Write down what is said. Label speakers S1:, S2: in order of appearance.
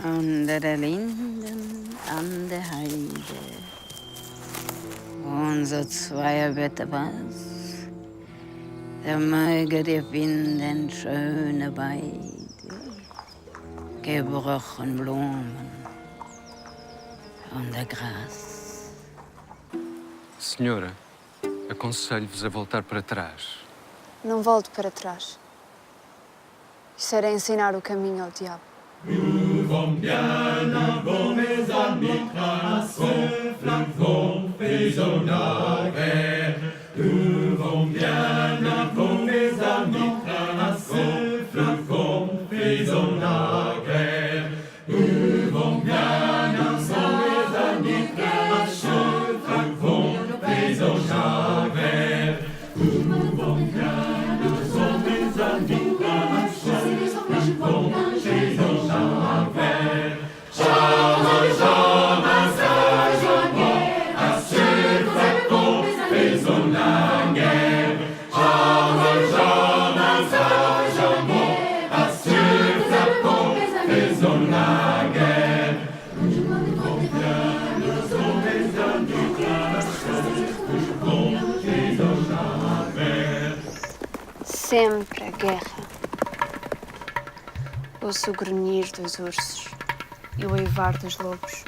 S1: Unter der Linden an der Heide, unser Zweierbett was, der möge dir finden schöne Weide, gebrochen Blumen und der Gras.
S2: Senhora, aconselho-vos a voltar para trás.
S3: Não volto para trás. Isso era ensinar o caminho ao diabo.
S4: Nous vont bien avant mes amis crassons, flaquons, faisons naguère. Nous vont bien avant mes amis crassons, flaquons, faisons naguère. Nous vont bien avant mes amis crassons, flaquons, faisons naguère. Nous vont bien avant mes amis crassons, flaquons, faisons naguère. Jamais, jamais, jamais, à ce flacon, faisons la guerre. Jamais, jamais, jamais, à ce flacon, faisons la guerre. Nous vont bien, nous sommes des amis flacons, faisons naguère.
S3: Sempre a guerra. Ouço o grunhir dos ursos e o uivar dos lobos.